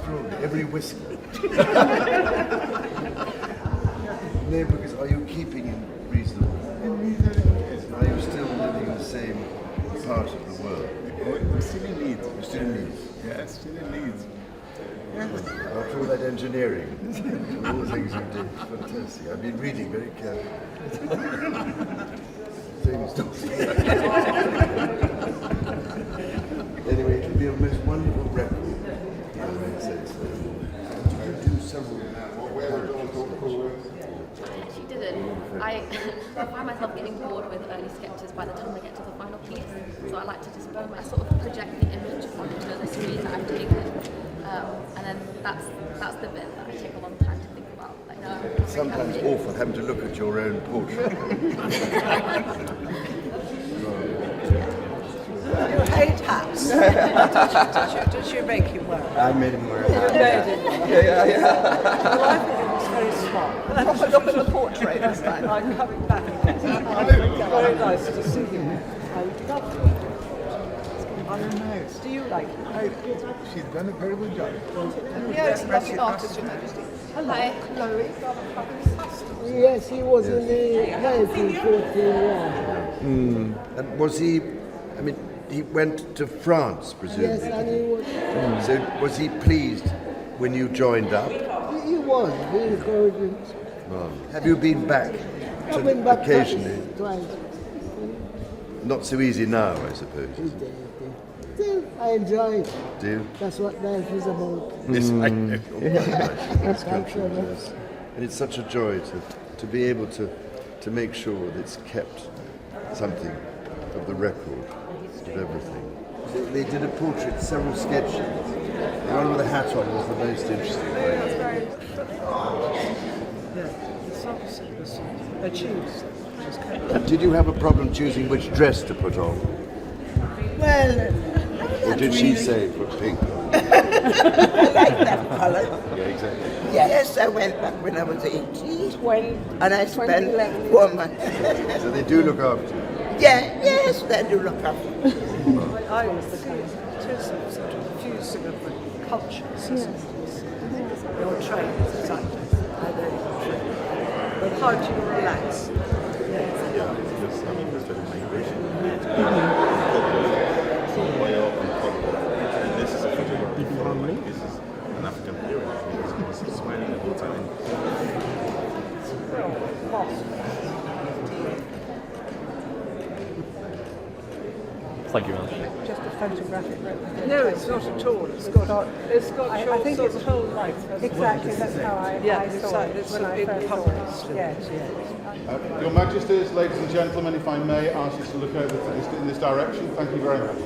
extraordinary. Every whisker. No, because are you keeping him reasonable? Are you still living in the same part of the world? I'm still in Leeds. You're still in Leeds? Yeah, still in Leeds. After all that engineering, all the things you did, fantastic. I've been reading very carefully. Same stuff. Anyway, it'll be a most wonderful record, if I may say so. You do several She didn't. I find myself getting bored with early sketches by the time I get to the final piece. So I like to just I sort of project the image onto the screen that I've taken. And then that's the bit that I take a long time to think about. Like, sometimes awful having to look at your own portrait. You hate hats. Did you make him wear it? I made him wear it. Yeah. Well, I think it was very smart. Have a look at the portrait this time. I'm coming back. Very nice to see you. I love you. Very nice. Do you like it? She's done a very good job. Yes, lovely artist, Your Majesty. Hello, Chloe. Yes, he was in the 1914 war. And was he, I mean, he went to France, presumably? Yes, and he was. So was he pleased when you joined up? He was encouraging. Have you been back I've been back occasionally? twice. Not so easy now, I suppose. Still, I enjoy it. Do you? That's what life is about. Yes, I know. That's culture. Yes. And it's such a joy to be able to make sure that it's kept something of the record of everything. They did a portrait, several sketches. The one with the hat on was the most interesting. It's obviously was achieved. And did you have a problem choosing which dress to put on? Well, Or did she say for pink? I like that colour. Yeah, exactly. Yes, I went back when I was 18. And I spent 2011. 4 months. So they do look after you. Yes, they do look after me. I was the kind of sort of fusing of the cultures, isn't it? You're trained as a scientist. I really got trained. But how do you relax? This is a photograph. This is an African period. He's smiling the whole time. Thank you very much. Just a photographic replica. No, it's not at all. It's got I think it's whole life. exactly that's how I saw it it's when a I big first saw public it. story. Yes. Your Majesties, ladies and gentlemen, if I may ask you to look over in this direction. Thank you very much.